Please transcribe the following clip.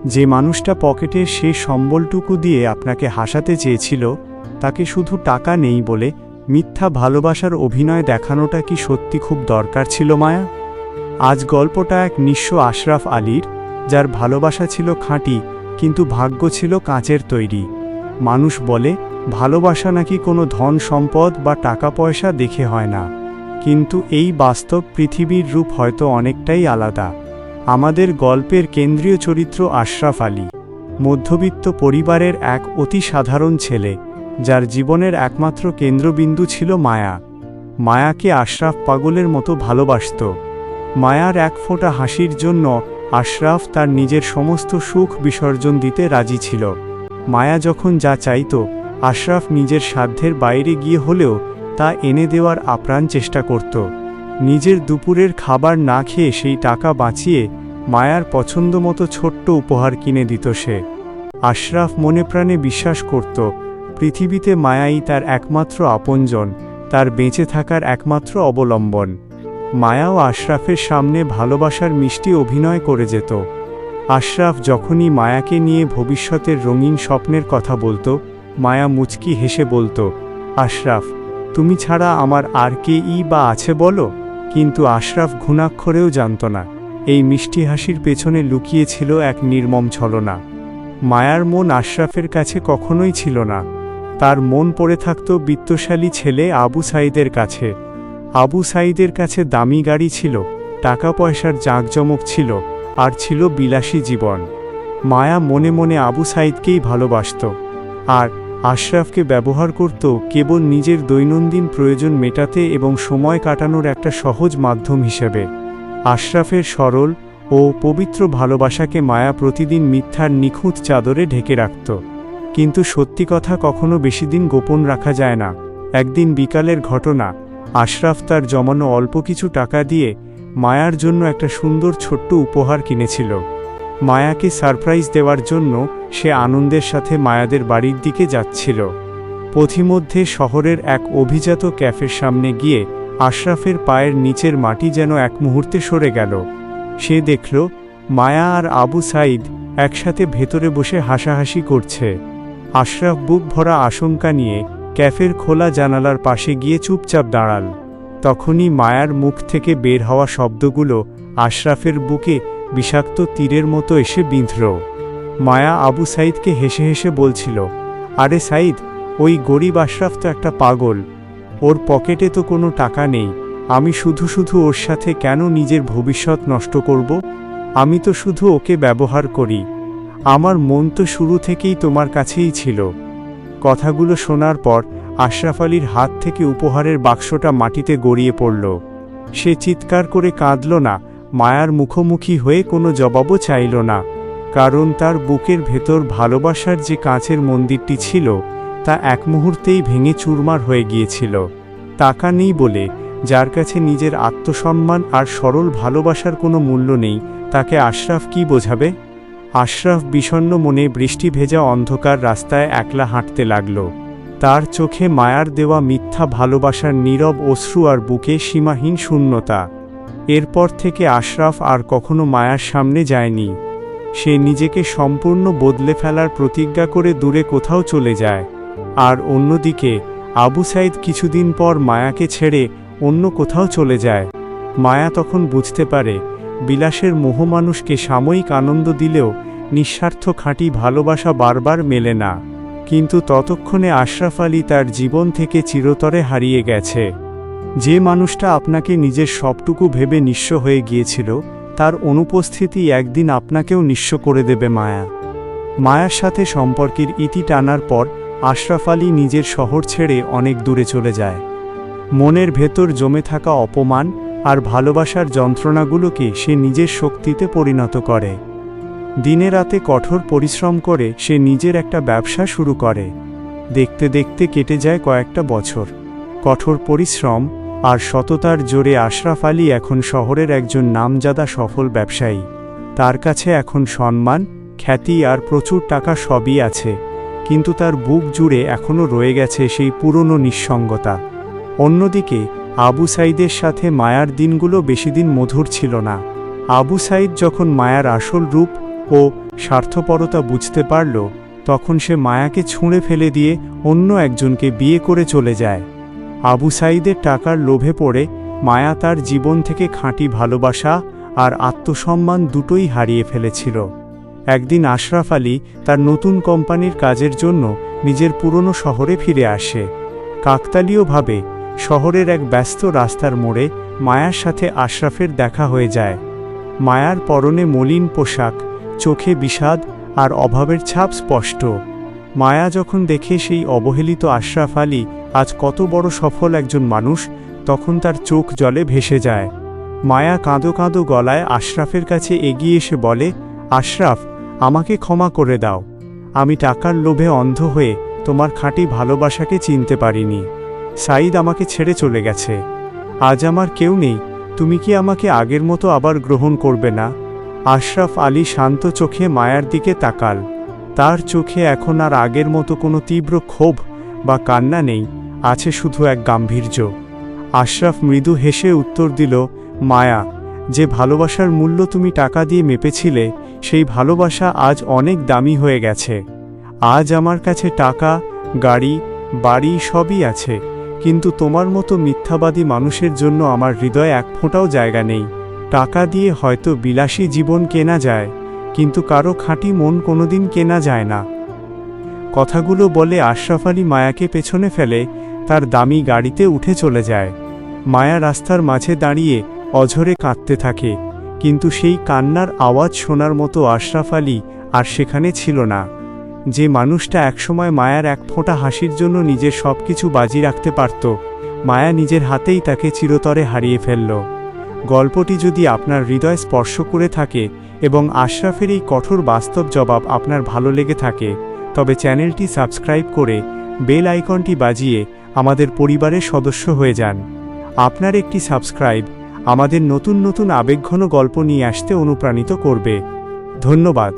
যে মানুষটা পকেটের সেই সম্বলটুকু দিয়ে আপনাকে হাসাতে চেয়েছিল, তাকে শুধু টাকা নেই বলে মিথ্যা ভালোবাসার অভিনয় দেখানোটা কি সত্যি খুব দরকার ছিল মায়া? আজ গল্পটা এক নিঃস্ব আশরাফ আলীর, যার ভালোবাসা ছিল খাঁটি কিন্তু ভাগ্য ছিল কাঁচের তৈরি। মানুষ বলে ভালোবাসা নাকি কোনো ধন সম্পদ বা টাকা পয়সা দেখে হয় না, কিন্তু এই বাস্তব পৃথিবীর রূপ হয়তো অনেকটাই আলাদা। আমাদের গল্পের কেন্দ্রীয় চরিত্র আশরাফ আলী, মধ্যবিত্ত পরিবারের এক অতি সাধারণ ছেলে, যার জীবনের একমাত্র কেন্দ্রবিন্দু ছিল মায়া। মায়াকে আশরাফ পাগলের মতো ভালোবাসত। মায়ার এক ফোঁটা হাসির জন্য আশরাফ তার নিজের সমস্ত সুখ বিসর্জন দিতে রাজি ছিল। মায়া যখন যা চাইত, আশরাফ নিজের সাধ্যের বাইরে গিয়ে হলেও তা এনে দেওয়ার আপ্রাণ চেষ্টা করত। নিজের দুপুরের খাবার না খেয়ে সেই টাকা বাঁচিয়ে মায়ার পছন্দমতো ছোট্ট উপহার কিনে দিত সে। আশরাফ মনে প্রাণে বিশ্বাস করত, পৃথিবীতে মায়াই তার একমাত্র আপনজন, তার বেঁচে থাকার একমাত্র অবলম্বন। মায়াও আশরাফের সামনে ভালোবাসার মিষ্টি অভিনয় করে যেত। আশরাফ যখনই মায়াকে নিয়ে ভবিষ্যতের রঙিন স্বপ্নের কথা বলত, মায়া মুচকি হেসে বলত, আশরাফ, তুমি ছাড়া আমার আর কেই বা আছে বলো? কিন্তু আশরাফ ঘুণাক্ষরেও জানত না, এই মিষ্টি হাসির পেছনে লুকিয়ে ছিল এক নির্মম ছলনা। মায়ার মন আশরাফের কাছে কখনোই ছিল না। তার মন পড়ে থাকত বিত্তশালী ছেলে আবু সাঈদের কাছে। আবু সাঈদের কাছে দামি গাড়ি ছিল, টাকা পয়সার জাঁকজমক ছিল, আর ছিল বিলাসী জীবন। মায়া মনে মনে আবু সাঈদকেই ভালোবাসত, আর আশরাফকে ব্যবহার করত কেবল নিজের দৈনন্দিন প্রয়োজন মেটাতে এবং সময় কাটানোর একটা সহজ মাধ্যম হিসেবে। আশরাফের সরল ও পবিত্র ভালোবাসাকে মায়া প্রতিদিন মিথ্যার নিখুঁত চাদরে ঢেকে রাখত। কিন্তু সত্যি কথা কখনো বেশিদিন গোপন রাখা যায় না। একদিন বিকালের ঘটনা, আশরাফ তার জমানো অল্প কিছু টাকা দিয়ে মায়ার জন্য একটা সুন্দর ছোট্ট উপহার কিনেছিল। মায়াকে সারপ্রাইজ দেওয়ার জন্য সে আনন্দের সাথে মায়াদের বাড়ির দিকে যাচ্ছিল। পথিমধ্যে শহরের এক অভিজাত ক্যাফের সামনে গিয়ে আশরাফের পায়ের নিচের মাটি যেন এক মুহূর্তে সরে গেল। সে দেখল মায়া আর আবু সাঈদ একসাথে ভেতরে বসে হাসাহাসি করছে। আশরাফ বুক ভরা আশঙ্কা নিয়ে ক্যাফের খোলা জানালার পাশে গিয়ে চুপচাপ দাঁড়াল। তখনই মায়ার মুখ থেকে বের হওয়া শব্দগুলো আশরাফের বুকে বিষাক্ত তীরের মতো এসে বিঁধল। মায়া আবু সাঈদকে হেসে হেসে বলছিল, আরে সাঈদ, ওই গরিব আশরাফ তো একটা পাগল, ওর পকেটে তো কোনো টাকা নেই। আমি শুধু শুধু ওর সাথে কেন নিজের ভবিষ্যৎ নষ্ট করব? আমি তো শুধু ওকে ব্যবহার করি। আমার মন তো শুরু থেকেই তোমার কাছেই ছিল। কথাগুলো শোনার পর আশরাফ আলীর হাত থেকে উপহারের বাক্সটা মাটিতে গড়িয়ে পড়ল। সে চিৎকার করে কাঁদল না, মায়ার মুখোমুখি হয়ে কোনো জবাবও চাইল না, কারণ তার বুকের ভেতর ভালোবাসার যে কাঁচের মন্দিরটি ছিল তা এক মুহূর্তেই ভেঙে চুরমার হয়ে গিয়েছিল। টাকা নেই বলে যার কাছে নিজের আত্মসম্মান আর সরল ভালোবাসার কোনো মূল্য নেই, তাকে আশরাফ কি বোঝাবে? আশরাফ বিষণ্ণ মনে বৃষ্টি ভেজা অন্ধকার রাস্তায় একলা হাঁটতে লাগল। তার চোখে মায়ার দেওয়া মিথ্যা ভালোবাসার নীরব অশ্রু আর বুকে সীমাহীন শূন্যতা। এরপর থেকে আশরাফ আর কখনো মায়ার সামনে যায়নি। সে নিজেকে সম্পূর্ণ বদলে ফেলার প্রতিজ্ঞা করে দূরে কোথাও চলে যায়। আর অন্যদিকে আবু সাঈদ কিছুদিন পর মায়াকে ছেড়ে অন্য কোথাও চলে যায়। মায়া তখন বুঝতে পারে, বিলাসের মোহ মানুষকে সাময়িক আনন্দ দিলেও নিঃস্বার্থ খাঁটি ভালোবাসা বারবার মেলে না। কিন্তু ততক্ষণে আশরাফ আলী তার জীবন থেকে চিরতরে হারিয়ে গেছে। যে মানুষটা আপনাকে নিজের সবটুকু ভেবে নিঃস্ব হয়ে গিয়েছিল, তার অনুপস্থিতি একদিন আপনাকেও নিঃস্ব করে দেবে মায়া। মায়ার সাথে সম্পর্কের ইতি টানার পর আশরাফ আলী নিজের শহর ছেড়ে অনেক দূরে চলে যায়। মনের ভেতর জমে থাকা অপমান আর ভালোবাসার যন্ত্রণাগুলোকে সে নিজের শক্তিতে পরিণত করে। দিনে রাতে কঠোর পরিশ্রম করে সে নিজের একটা ব্যবসা শুরু করে। দেখতে দেখতে কেটে যায় কয়েকটা বছর। কঠোর পরিশ্রম আর সততার জোরে আশরাফ আলী এখন শহরের একজন নামজাদা সফল ব্যবসায়ী। তার কাছে এখন সম্মান, খ্যাতি আর প্রচুর টাকা সবই আছে, কিন্তু তার বুক জুড়ে এখনও রয়ে গেছে সেই পুরনো নিঃসঙ্গতা। অন্যদিকে আবু সাঈদের সাথে মায়ার দিনগুলো বেশিদিন মধুর ছিল না। আবু সাঈদ যখন মায়ার আসল রূপ ও স্বার্থপরতা বুঝতে পারল, তখন সে মায়াকে ছুঁড়ে ফেলে দিয়ে অন্য একজনকে বিয়ে করে চলে যায়। আবু সাঈদের টাকার লোভে পড়ে মায়া তার জীবন থেকে খাঁটি ভালোবাসা আর আত্মসম্মান দুটোই হারিয়ে ফেলেছিল। একদিন আশরাফ আলী তার নতুন কোম্পানির কাজের জন্য নিজের পুরনো শহরে ফিরে আসে। কাকতালীয়ভাবে শহরের এক ব্যস্ত রাস্তার মোড়ে মায়ার সাথে আশরাফের দেখা হয়ে যায়। মায়ার পরনে মলিন পোশাক, চোখে বিষাদ আর অভাবের ছাপ স্পষ্ট। মায়া যখন দেখে সেই অবহেলিত আশরাফ আলী আজ কত বড় সফল একজন মানুষ, তখন তার চোখ জলে ভেসে যায়। মায়া কাঁদো কাঁদো গলায় আশরাফের কাছে এগিয়ে এসে বলে, আশরাফ, আমাকে ক্ষমা করে দাও। আমি টাকার লোভে অন্ধ হয়ে তোমার খাঁটি ভালোবাসাকে চিনতে পারিনি। সাঈদ আমাকে ছেড়ে চলে গেছে। আজ আমার কেউ নেই। তুমি কি আমাকে আগের মতো আবার গ্রহণ করবে না? আশরাফ আলী শান্ত চোখে মায়ার দিকে তাকাল। তার চোখে এখন আর আগের মতো কোনো তীব্র ক্ষোভ বা কান্না নেই, আছে শুধু এক গাম্ভীর্য। আশরাফ মৃদু হেসে উত্তর দিল, মায়া, যে ভালোবাসার মূল্য তুমি টাকা দিয়ে মেপেছিলে, সেই ভালোবাসা আজ অনেক দামি হয়ে গেছে। আজ আমার কাছে টাকা, গাড়ি, বাড়ি সবই আছে, কিন্তু তোমার মতো মিথ্যাবাদী মানুষের জন্য আমার হৃদয়ে এক ফোঁটাও জায়গা নেই। টাকা দিয়ে হয়তো বিলাসী জীবন কেনা যায়, কিন্তু কারো খাঁটি মন কোনোদিন কেনা যায় না। কথাগুলো বলে আশরাফ আলী মায়াকে পেছনে ফেলে তার দামি গাড়িতে উঠে চলে যায়। মায়া রাস্তার মাঝে দাঁড়িয়ে অঝরে কাঁদতে থাকে, কিন্তু সেই কান্নার আওয়াজ শোনার মতো আশরাফ আলী আর সেখানে ছিল না। যে মানুষটা একসময় মায়ার এক ফোঁটা হাসির জন্য নিজের সব কিছু বাজি রাখতে পারত, মায়া নিজের হাতেই তাকে চিরতরে হারিয়ে ফেলল। গল্পটি যদি আপনার হৃদয় স্পর্শ করে থাকে এবং আশরাফের এই কঠোর বাস্তব জবাব আপনার ভালো লেগে থাকে, তবে চ্যানেলটি সাবস্ক্রাইব করে বেল আইকনটি বাজিয়ে আমাদের পরিবারের সদস্য হয়ে যান। আপনার একটি সাবস্ক্রাইব আমাদের নতুন নতুন আবেগঘন গল্প নিয়ে আসতে অনুপ্রাণিত করবে। ধন্যবাদ।